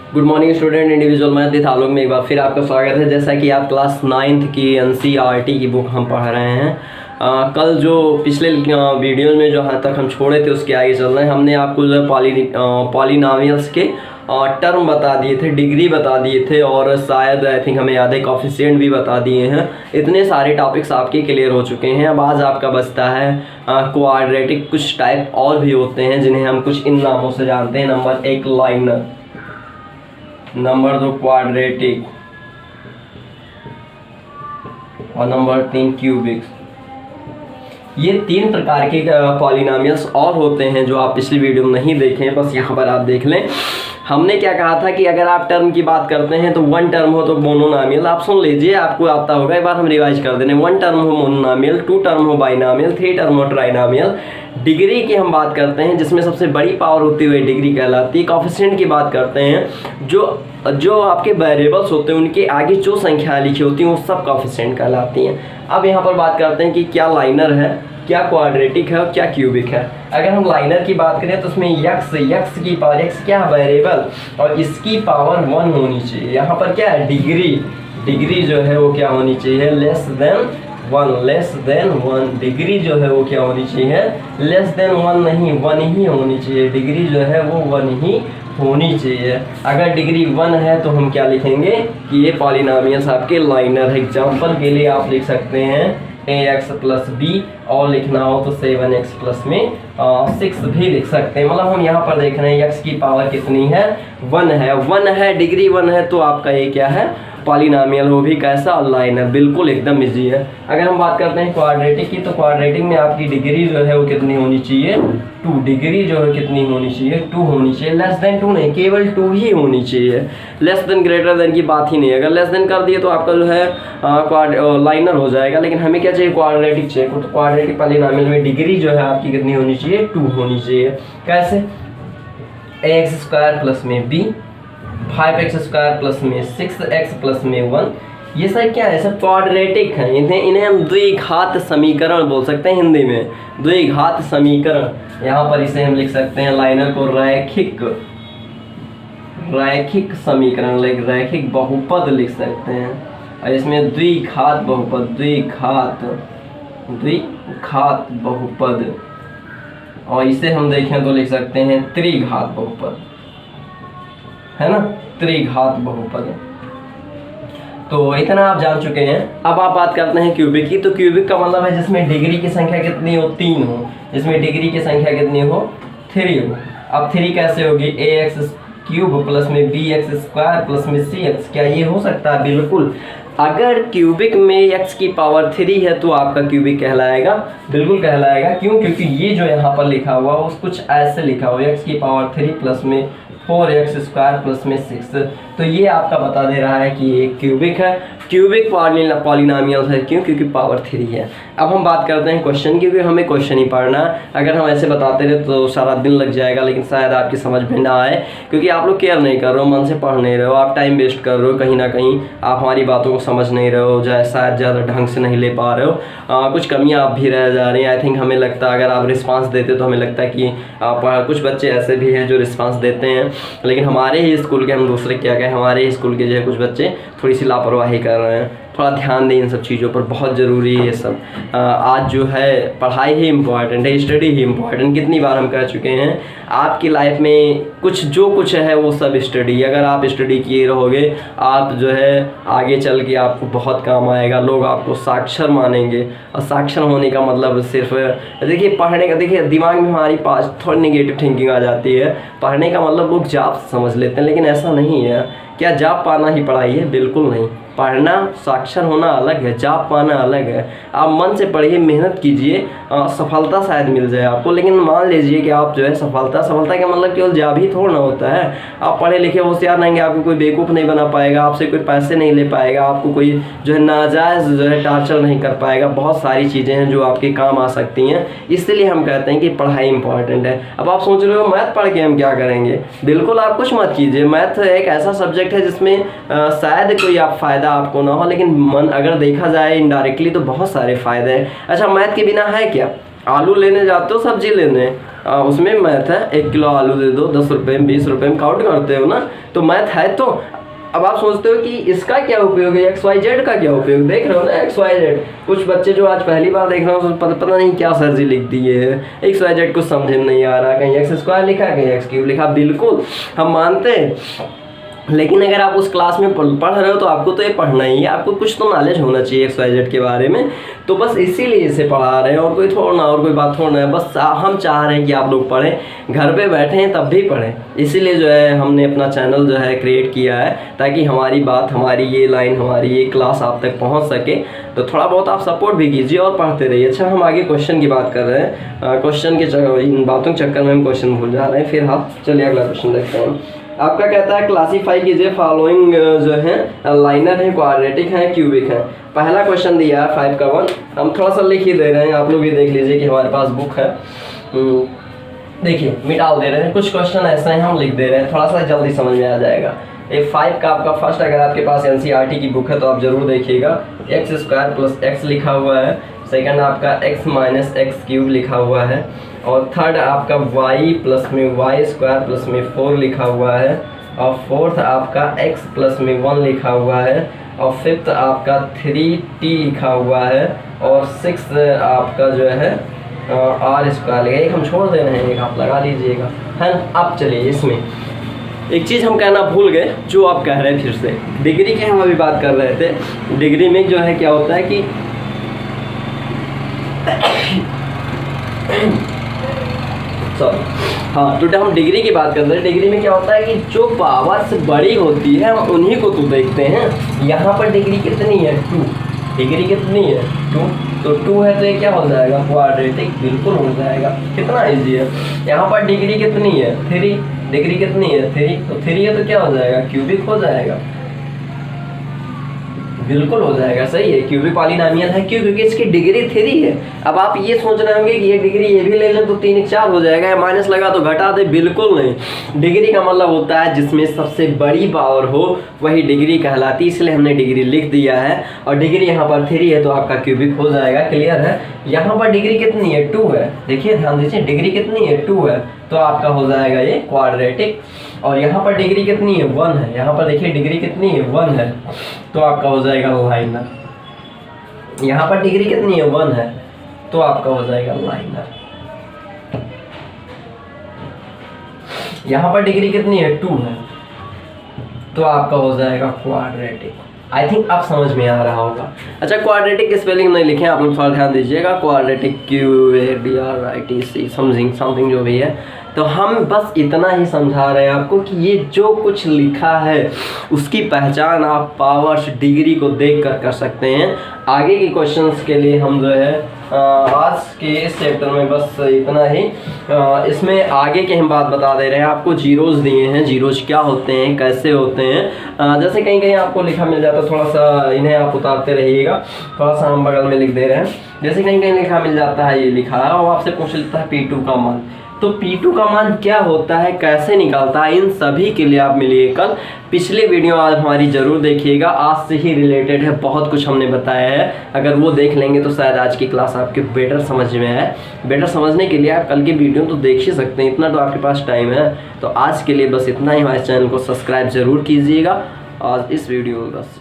Good morning student, individual math with Alok में एक बार फिर आपका स्वागत है। जैसा कि आप क्लास 9th की एनसीईआरटी की बुक हम पढ़ रहे हैं। कल जो पिछले वीडियो में जो तक हम छोड़े थे उसके आगे चल रहे हैं। हमने आपको जो पॉलिनोमियल्स के टर्म बता दिए थे, डिग्री बता दिए थे और शायद आई थिंक हमें याद है कोफिशिएंट भी बता दिए हैं। इतने सारे टॉपिक्स आपके क्लियर हो चुके हैं। अब आज आपका बचता है क्वाड्रेटिक। कुछ टाइप और भी होते हैं जिन्हें हम कुछ इन नामों से जानते हैं। नंबर 1 लाइनर, नंबर 2 क्वाड्रेटिक और नंबर 3 क्यूबिक्स। ये 3 प्रकार के पॉलिनोमियल्स और होते हैं जो आप पिछली वीडियो में नहीं देखे, बस यहाँ पर आप देख लें। हमने क्या कहा था कि अगर आप टर्म की बात करते हैं तो 1 टर्म हो तो मोनोनोमियल। आप सुन लीजिए, आपको आता होगा, एक बार हम रिवाइज कर दें। 1 टर्म हो मोनोनोमियल, 2 टर्म हो बाइनोमियल, 3 टर्म हो ट्राइनोमियल। डिग्री की हम बात करते हैं जिसमें सबसे बड़ी पावर होती हुई डिग्री कहलाती है। कोफिशिएंट की बात करते हैं जो आपके वेरिएबल्स होते हैं उनके आगे जो संख्या लिखी होती है वो सब कोफिशिएंट कहलाती हैं। अब यहाँ पर बात करते हैं कि क्या लाइनर है, क्या क्वाड्रेटिक है और क्या क्यूबिक है। अगर हम लाइनर की बात करें तो उसमें यक्स की पावर, यक्स क्या है वेरिएबल, और इसकी पावर 1 होनी चाहिए। यहाँ पर क्या है डिग्री जो है वो क्या होनी चाहिए, लेस देन 1। डिग्री जो है वो क्या होनी चाहिए, लेस देन 1 नहीं, 1 ही होनी चाहिए। डिग्री जो है वो 1 ही होनी चाहिए। अगर डिग्री 1 है तो हम क्या लिखेंगे कि ये पॉलिनोमियल्स आपके लाइनर है। एग्जाम्पल के लिए आप लिख सकते हैं ax + b, और लिखना हो तो 7x + 6 भी लिख सकते हैं। मतलब हम यहाँ पर देख रहे हैं x की पावर कितनी है, 1 है, डिग्री 1 है तो आपका ये क्या है, पॉलिनोमियल। हो भी कैसा, लाइनर, बिल्कुल एकदम इजी है। अगर हम बात करते हैं क्वाड्रेटिक की तो क्वाड्रेटिक में आपकी डिग्री जो है वो कितनी होनी चाहिए, 2। डिग्री जो है कितनी होनी चाहिए, 2 होनी चाहिए। लेस देन 2 नहीं, केवल 2 ही होनी चाहिए। लेस देन ग्रेटर देन की बात ही नहीं है। अगर लेस देन कर दिए तो आपका जो है लाइनर हो जाएगा। लेकिन हमें क्या चाहिए, क्वाड्रेटिक चाहिए। तो क्वाड्रेटिक पॉलिनोमियल में डिग्री जो है आपकी कितनी होनी चाहिए, 2 होनी चाहिए। कैसे, ax² + b, 5x² + 6x + 1। ये सब क्या है, सब क्वाड्रेटिक हैं। इन्हें हम द्विघात समीकरण बोल सकते हैं हिंदी में, द्विघात समीकरण। यहाँ पर इसे हम लिख सकते हैं लाइनर को रैखिक समीकरण, रैखिक बहुपद लिख सकते हैं। और इसमें द्विघात बहुपद, और इसे हम देखें तो लिख सकते हैं त्रिघात बहुपद, है ना, त्रिघात बहुपद। तो इतना आप जान चुके हैं। अब आप बात करते हैं क्यूबिक की। तो क्यूबिक का मतलब है जिसमें डिग्री की संख्या कितनी हो, 3 हो। जिसमें डिग्री की संख्या कितनी हो, 3 हो। अब 3 कैसे होगी, ax³ + bx² + cx। क्या ये हो सकता है? बिल्कुल। अगर क्यूबिक में x की पावर 3 है तो आपका क्यूबिक कहलाएगा, बिल्कुल कहलाएगा। क्यों? क्योंकि ये जो यहाँ पर लिखा हुआ है कुछ ऐसे लिखा हुआ है, x की पावर 3 प्लस में 4x² + में 6। तो ये आपका बता दे रहा है कि ये क्यूबिक है, क्यूबिक पॉलिनोमियल है। क्यों? क्योंकि पावर 3 है। अब हम बात करते हैं क्वेश्चन की, क्योंकि हमें क्वेश्चन ही पढ़ना। अगर हम ऐसे बताते रहे तो सारा दिन लग जाएगा, लेकिन शायद आपकी समझ में ना आए, क्योंकि आप लोग केयर नहीं कर रहे हो, मन से पढ़ नहीं रहे हो, आप टाइम वेस्ट कर रहे हो। कहीं ना कहीं आप हमारी बातों को समझ नहीं रहे हो, शायद ज़्यादा ढंग से नहीं ले पा रहे हो। कुछ कमियाँ आप भी रह जा रही हैं। आई थिंक हमें लगता है अगर आप रिस्पांस देते तो हमें लगता है कि कुछ बच्चे ऐसे भी हैं जो रिस्पांस देते हैं, लेकिन हमारे ही स्कूल के, हम दूसरे क्या कहें, हमारे ही स्कूल के जो है कुछ बच्चे थोड़ी सी लापरवाही कर रहे हैं। थोड़ा ध्यान दें इन सब चीज़ों पर, बहुत ज़रूरी है ये सब। आज जो है पढ़ाई ही इम्पॉर्टेंट है, स्टडी ही इम्पॉर्टेंट। कितनी बार हम कह चुके हैं, आपकी लाइफ में जो कुछ है वो सब स्टडी। अगर आप स्टडी किए रहोगे, आप जो है आगे चल के आपको बहुत काम आएगा। लोग आपको साक्षर मानेंगे, और साक्षर होने का मतलब सिर्फ देखिए पढ़ने का, देखिए दिमाग में हमारी पास थोड़ी नेगेटिव थिंकिंग आ जाती है। पढ़ने का मतलब लोग जॉब समझ लेते हैं, लेकिन ऐसा नहीं है। क्या जॉब पाना ही पढ़ाई है? बिल्कुल नहीं। पढ़ना, साक्षर होना अलग है, जॉब पाना अलग है। आप मन से पढ़िए, मेहनत कीजिए, सफलता शायद मिल जाए आपको। लेकिन मान लीजिए कि आप जो है सफलता का मतलब केवल जॉब ही थोड़ा ना होता है। आप पढ़े लिखे होशियार रहेंगे, आपको कोई बेवकूफ़ नहीं बना पाएगा, आपसे कोई पैसे नहीं ले पाएगा, आपको कोई जो है नाजायज़ जो है टार्चर नहीं कर पाएगा। बहुत सारी चीज़ें हैं जो आपके काम आ सकती हैं। इसलिए हम कहते हैं कि पढ़ाई इंपॉर्टेंट है। अब आप सोच रहे हो मैथ पढ़ के हम क्या करेंगे? बिल्कुल आप कुछ मत कीजिए। मैथ एक ऐसा सब्जेक्ट है जिसमें शायद कोई आप फ़ायदा आपको ना हो, लेकिन मन अगर देखा जाए इनडायरेक्टली तो बहुत सारे फ़ायदे हैं। अच्छा, मैथ के बिना है क्या? आलू लेने जाते हो सब्जी लेने, उसमें मैथ है, 1 किलो आलू दे दो 10 रुपये में 20 रुपये में काउंट करते हो ना, तो मैथ है। तो अब आप सोचते हो कि इसका क्या उपयोग है, XYZ का क्या उपयोग, देख रहे हो ना XYZ। कुछ बच्चे जो आज पहली बार देख रहे हो पता नहीं क्या सर जी लिख दिए है, XYZ कुछ समझ में नहीं आ रहा, कहीं x² लिखा कहीं x³ लिखा। बिल्कुल हम मानते हैं, लेकिन अगर आप उस क्लास में पढ़ रहे हो तो आपको तो ये पढ़ना ही है, आपको कुछ तो नॉलेज होना चाहिए XYZ के बारे में। तो बस इसीलिए इसे पढ़ा रहे हैं, और कोई थोड़ा ना, और कोई बात थोड़ा है। बस हम चाह रहे हैं कि आप लोग पढ़ें, घर पे बैठे हैं तब भी पढ़ें। इसीलिए जो है हमने अपना चैनल जो है क्रिएट किया है, ताकि हमारी बात, हमारी ये लाइन, हमारी ये क्लास आप तक पहुँच सके। तो थोड़ा बहुत आप सपोर्ट भी कीजिए और पढ़ते रहिए। अच्छा, हम आगे क्वेश्चन की बात कर रहे हैं। क्वेश्चन के इन बातों के चक्कर में हम क्वेश्चन भूल जा रहे हैं। फिर हाँ, चलिए अगला क्वेश्चन देखते हैं। आपका कहता है क्लासीफाई कीजिए फॉलोइंग जो है लाइनर है, क्वाड्रेटिक है, क्यूबिक है। पहला क्वेश्चन दिया है 5 का 1, हम थोड़ा सा लिख ही दे रहे हैं, आप लोग भी देख लीजिए कि हमारे पास बुक है। देखिए मिटाल दे रहे हैं, कुछ क्वेश्चन ऐसे हैं हम लिख दे रहे हैं, थोड़ा सा जल्दी समझ में आ जाएगा। एक 5 का आपका फर्स्ट, अगर आपके पास NCERT की बुक है तो आप जरूर देखिएगा, x² + x लिखा हुआ है। सेकंड आपका x - x³ लिखा हुआ है। और थर्ड आपका y + y² + 4 लिखा हुआ है। और फोर्थ आपका x + 1 लिखा हुआ है। और फिफ्थ आपका 3t लिखा हुआ है। और सिक्स्थ आपका जो है r²। एक हम छोड़ दे रहे हैं, एक आप लगा लीजिएगा, है ना। अब चलिए, इसमें एक चीज़ हम कहना भूल गए, जो आप कह रहे हैं फिर से, डिग्री की हम अभी बात कर रहे थे। डिग्री में जो है क्या होता है कि सॉरी, हाँ, टुडे हम डिग्री की बात कर रहे हैं। डिग्री में क्या होता है कि जो पावर से बड़ी होती है हम उन्हीं को तो देखते हैं। यहाँ पर डिग्री कितनी है, 2। डिग्री कितनी है, 2। तो 2 है तो ये क्या हो जाएगा, क्वाड्रेटिक। बिल्कुल हो जाएगा, कितना इजी है। यहाँ पर डिग्री कितनी है, 3। डिग्री कितनी है, 3। तो 3 है तो क्या हो जाएगा, क्यूबिक हो जाएगा। बिल्कुल हो जाएगा, सही है, क्यूबिक पॉलिनोमियल है। क्यों? क्योंकि इसकी डिग्री 3 है। अब आप ये सोच रहे होंगे कि ये डिग्री ये भी ले लें तो 3 × 4 हो जाएगा, या माइनस लगा तो घटा दे। बिल्कुल नहीं, डिग्री का मतलब होता है जिसमें सबसे बड़ी पावर हो वही डिग्री कहलाती, इसलिए हमने डिग्री लिख दिया है। और डिग्री यहाँ पर 3 है तो आपका क्यूबिक हो जाएगा। क्लियर है। यहाँ पर डिग्री कितनी है, 2 है। देखिए ध्यान दीजिए, डिग्री कितनी है, 2 है, तो आपका हो जाएगा ये क्वाड्रेटिक। और यहाँ पर डिग्री कितनी है, 1 है। यहाँ पर देखिए डिग्री कितनी है, 1 है, तो आपका हो जाएगा लाइनर। यहाँ पर डिग्री कितनी है, 1 है, तो आपका हो जाएगा लाइनर। यहाँ पर डिग्री कितनी है, 2 है, तो आपका हो जाएगा क्वाड्रेटिक। आई थिंक आप समझ में आ रहा होगा। अच्छा, क्वाड्रेटिक की स्पेलिंग नहीं लिखे, आप लोग थोड़ा ध्यान दीजिएगा। क्वाड्रेटिक QUADRITC समथिंग जो भी है। तो हम बस इतना ही समझा रहे हैं आपको कि ये जो कुछ लिखा है उसकी पहचान आप पावर्स, डिग्री को देख कर सकते हैं। आगे के क्वेश्चंस के लिए हम जो है आज के इस चैप्टर में बस इतना ही। इसमें आगे के हम बात बता दे रहे हैं आपको। जीरोज़ दिए हैं, जीरोज़ क्या होते हैं, कैसे होते हैं। जैसे कहीं कहीं आपको लिखा मिल जाता है, थोड़ा सा इन्हें आप उतारते रहिएगा, थोड़ा सा हम बगल में लिख दे रहे हैं। जैसे कहीं कहीं लिखा मिल जाता है, ये लिखा है, और आपसे पूछ लेता है P2 का मान। तो P2 का मान क्या होता है, कैसे निकलता है, इन सभी के लिए आप मिलिए कल। पिछले वीडियो आज हमारी ज़रूर देखिएगा, आज से ही रिलेटेड है, बहुत कुछ हमने बताया है। अगर वो देख लेंगे तो शायद आज की क्लास आपके बेटर समझ में आए। बेटर समझने के लिए आप कल के वीडियो तो देख ही सकते हैं, इतना तो आपके पास टाइम है। तो आज के लिए बस इतना ही। हमारे चैनल को सब्सक्राइब ज़रूर कीजिएगा। और इस वीडियो में बस